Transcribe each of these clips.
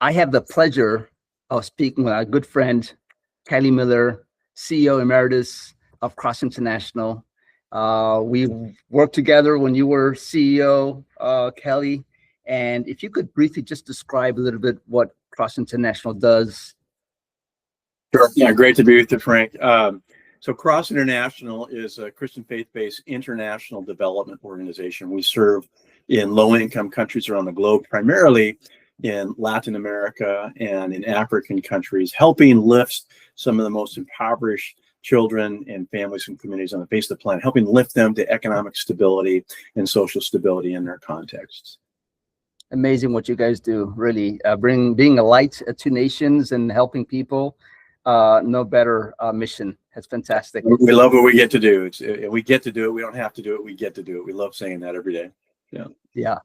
I have the pleasure of speaking with our good friend, Kelly Miller, CEO Emeritus of Cross International. We worked together when you were CEO, Kelly. And if you could briefly just describe a little bit what Cross International does. Sure. Yeah, great to be with you, Frank. So Cross International is a Christian faith-based international development organization. We serve in low-income countries around the globe, primarily in Latin America and in African countries, helping lift some of the most impoverished children and families and communities on the face of the planet, helping lift them to economic stability and social stability in their contexts. Amazing what you guys do, really. Being a light to nations and helping people. No better mission. That's fantastic. We love what we get to do. We get to do it. We don't have to do it. We get to do it. We love saying that every day. Yeah. Yeah.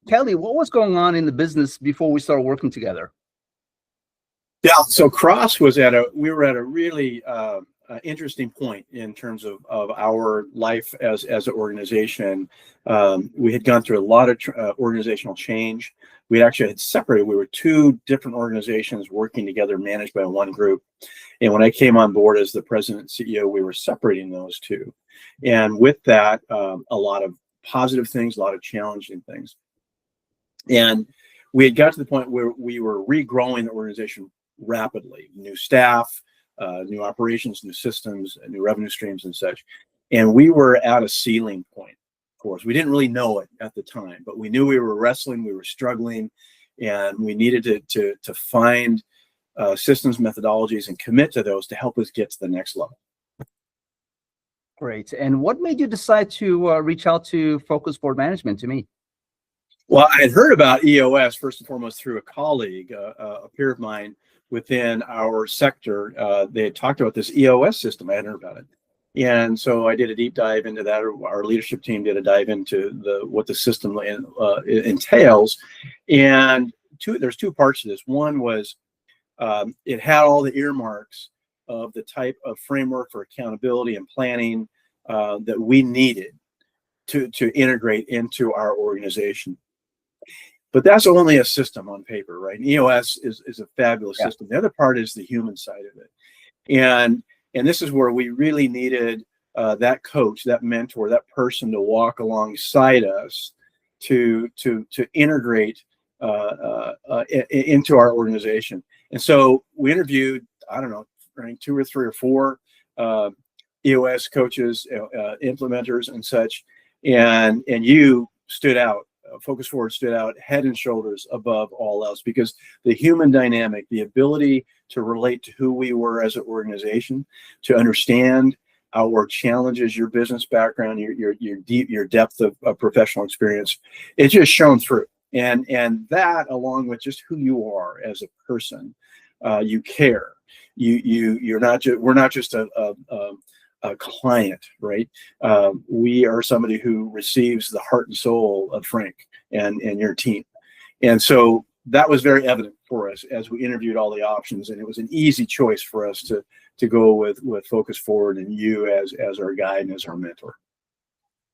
Kelly, what was going on in the business before we started working together? Yeah. So Cross was we were at a really interesting point in terms of our life as an organization. We had gone through a lot of organizational change. We actually had separated. We were two different organizations working together, managed by one group. And when I came on board as the president and CEO, we were separating those two. And with that, a lot of positive things, a lot of challenging things. And we had got to the point where we were regrowing the organization rapidly. New staff, new operations, new systems, new revenue streams and such. And we were at a ceiling point. For us. We didn't really know it at the time, but we knew we were wrestling, we were struggling, and we needed to find systems, methodologies, and commit to those to help us get to the next level. Great. And what made you decide to reach out to Focus Forward Management, to me? Well, I had heard about EOS first and foremost through a colleague, a peer of mine within our sector. They had talked about this EOS system. I hadn't heard about it. And so I did a deep dive into that. Our leadership team did a dive into what the system entails. And there's two parts to this. One was it had all the earmarks of the type of framework for accountability and planning that we needed to integrate into our organization. But that's only a system on paper, right? And EOS is a fabulous system. The other part is the human side of it. And this is where we really needed that coach, that mentor, that person to walk alongside us to integrate into our organization. And so we interviewed, I don't know, 2 or 3 or 4 EOS coaches, implementers and such. And you stood out. Focus Forward stood out head and shoulders above all else, because the human dynamic, the ability to relate to who we were as an organization, to understand our challenges, your business background, your depth of professional experience, it just shone through. And that, along with just who you are as a person, you care. We're not just a client, right? We are somebody who receives the heart and soul of Frank and your team. And so that was very evident for us as we interviewed all the options, and it was an easy choice for us to go with Focus Forward and you as our guide and as our mentor.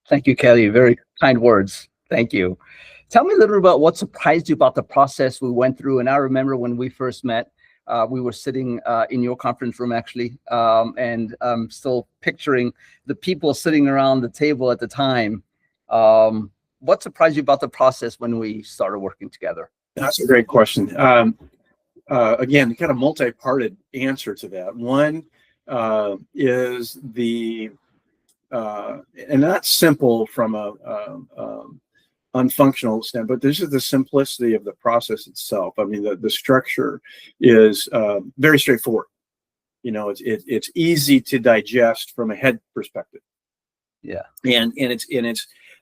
Thank you, Kelly. Very kind words. Thank you. Tell me a little bit about what surprised you about the process we went through. And I remember when we first met, we were sitting in your conference room, actually, and I'm still picturing the people sitting around the table at the time. What surprised you about the process when we started working together? That's a great question. Again, kind of multi-parted answer to that. One is and not simple from a unfunctional standpoint, but this is the simplicity of the process itself. I mean, the structure is very straightforward. You know, it's easy to digest from a head perspective. Yeah, and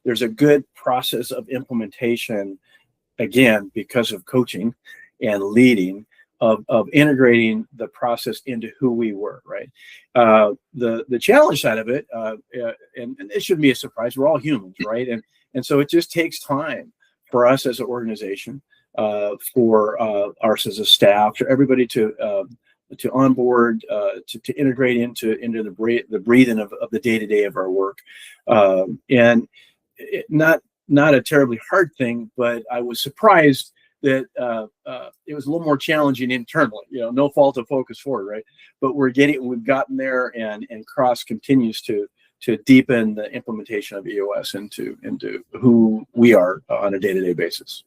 there's a good process of implementation, again, because of coaching and leading, of integrating the process into who we were, right? The challenge side of it, and it shouldn't be a surprise, we're all humans, right? And so it just takes time for us as an organization, for us as a staff, for everybody to onboard, to integrate into the breathing of the day-to-day of our work. And not a terribly hard thing, but I was surprised that it was a little more challenging internally. No fault of Focus Forward, right? But we've gotten there, and Cross continues to deepen the implementation of EOS into who we are on a day-to-day basis.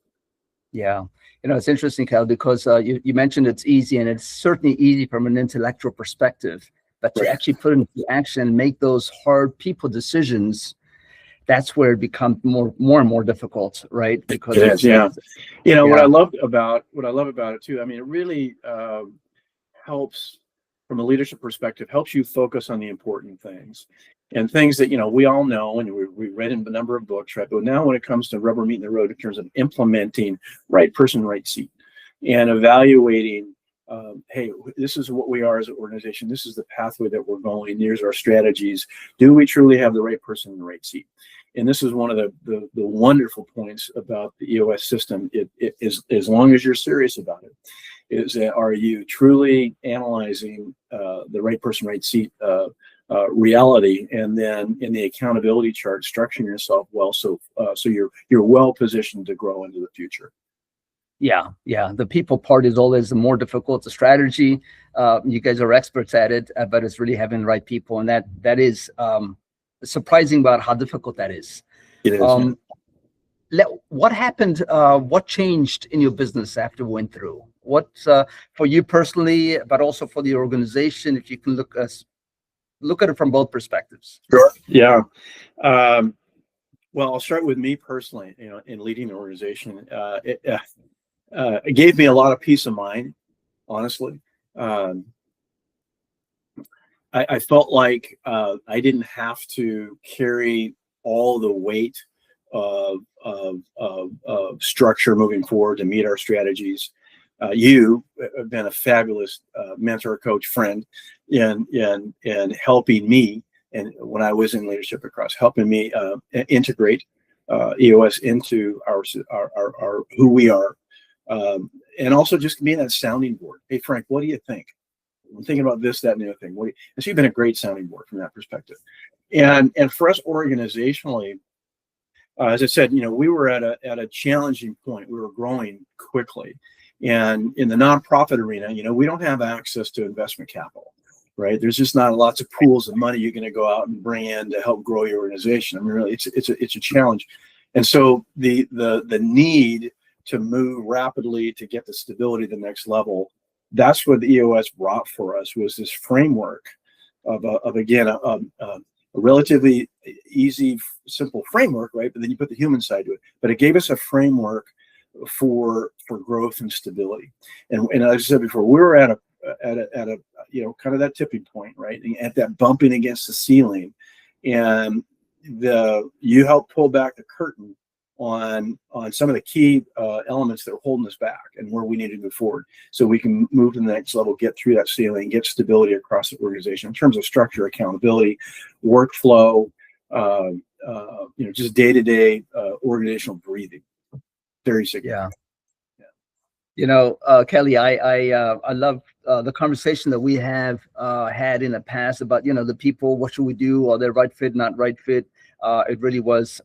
Yeah. It's interesting, Cal, because you mentioned it's easy, and it's certainly easy from an intellectual perspective, but to actually put into action and make those hard people decisions, that's where it becomes more and more difficult, right? Because it is, yeah. What I love about it too, I mean, it really helps from a leadership perspective, helps you focus on the important things and things that, we all know, and we read in a number of books, right? But now when it comes to rubber meeting the road in terms of implementing right person, right seat, and evaluating, hey, this is what we are as an organization. This is the pathway that we're going. Here's our strategies. Do we truly have the right person in the right seat? And this is one of the wonderful points about the EOS system. It is, as long as you're serious about it, is that are you truly analyzing the right person, right seat reality, and then in the accountability chart, structuring yourself well so you're well positioned to grow into the future. Yeah. The people part is always the more difficult. The strategy, you guys are experts at it, but it's really having the right people, and that is surprising about how difficult that is. It is. What happened? What changed in your business after we went through? What for you personally, but also for the organization, if you can look at it from both perspectives. Sure. Yeah. Well, I'll start with me personally. In leading an organization, it gave me a lot of peace of mind, honestly. I felt like I didn't have to carry all the weight of structure moving forward to meet our strategies. You have been a fabulous mentor, coach, friend in helping me, and when I was in leadership at Cross, helping me integrate EOS into our who we are, and also just being that sounding board. Hey, Frank, what do you think? I'm thinking about this, that, and the other thing. And so you've been a great sounding board from that perspective. And for us organizationally, as I said, we were at a challenging point. We were growing quickly, and in the nonprofit arena, we don't have access to investment capital, right? There's just not lots of pools of money you're going to go out and bring in to help grow your organization. I mean, really, it's a challenge, and so the need to move rapidly to get the stability to the next level. That's what the EOS brought for us, was this framework of a relatively easy, simple framework, right? But then you put the human side to it. But it gave us a framework for growth and stability. And as I said before, we were at a kind of that tipping point, right? And at that bumping against the ceiling, and you helped pull back the curtain on some of the key elements that were holding us back and where we needed to move forward, so we can move to the next level, get through that ceiling, get stability across the organization in terms of structure, accountability, workflow, just day-to-day organizational breathing. Very significant. Yeah. Kelly, I love the conversation that we have had in the past about the people. What should we do? Are they right fit, not right fit? It really was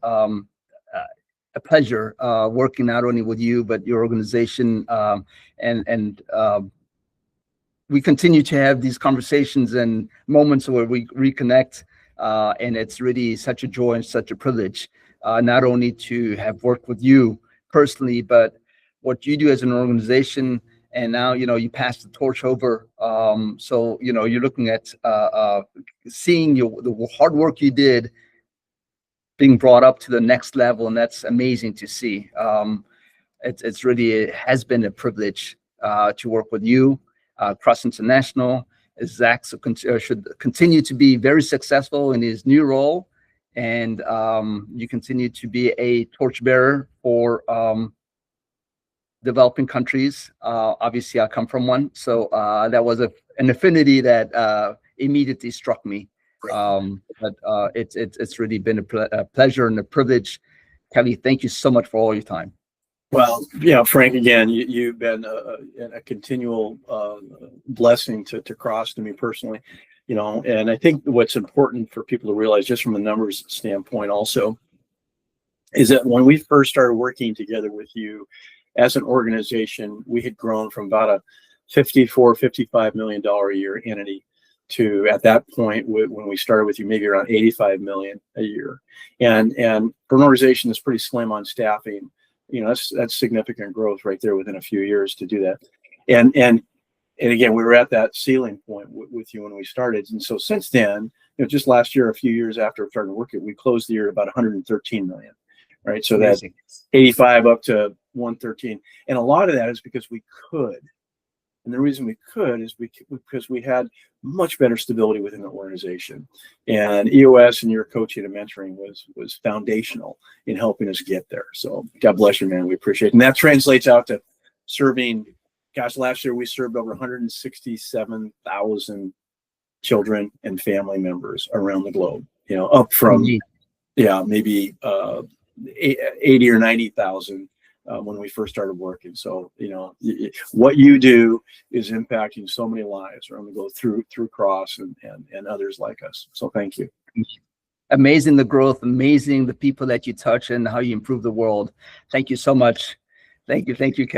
a pleasure working not only with you but your organization, and we continue to have these conversations and moments where we reconnect, and it's really such a joy and such a privilege, not only to have worked with you personally, but what you do as an organization. And now you pass the torch over, so you're looking at seeing the hard work you did being brought up to the next level, and that's amazing to see. It's really, it has been a privilege to work with you. Cross International, Zach should continue to be very successful in his new role, and you continue to be a torchbearer for developing countries. Obviously, I come from one, so that was an affinity that immediately struck me. But it's really been a pleasure and a privilege. Kelly, thank you so much for all your time. Well, Frank, again, you've been a continual blessing to Cross, to me personally, and I think what's important for people to realize, just from a numbers standpoint also, is that when we first started working together with you as an organization, we had grown from about a $55 million a year entity to, at that point, when we started with you, maybe around 85 million a year. And for an organization that's pretty slim on staffing, that's significant growth right there within a few years to do that. And again, we were at that ceiling point with you when we started. And so since then, just last year, a few years after starting working, we closed the year at about 113 million, right? So that's 85 up to 113. And a lot of that is because we could. And the reason we could is because we had much better stability within the organization. And EOS and your coaching and mentoring was foundational in helping us get there. So God bless you, man. We appreciate it. And that translates out to serving, gosh, last year we served over 167,000 children and family members around the globe, up from, maybe 80 or 90,000 when we first started working. So, what you do is impacting so many lives around the globe through Cross and others like us. So thank you. Amazing the growth, amazing the people that you touch and how you improve the world. Thank you so much. Thank you, Kelly.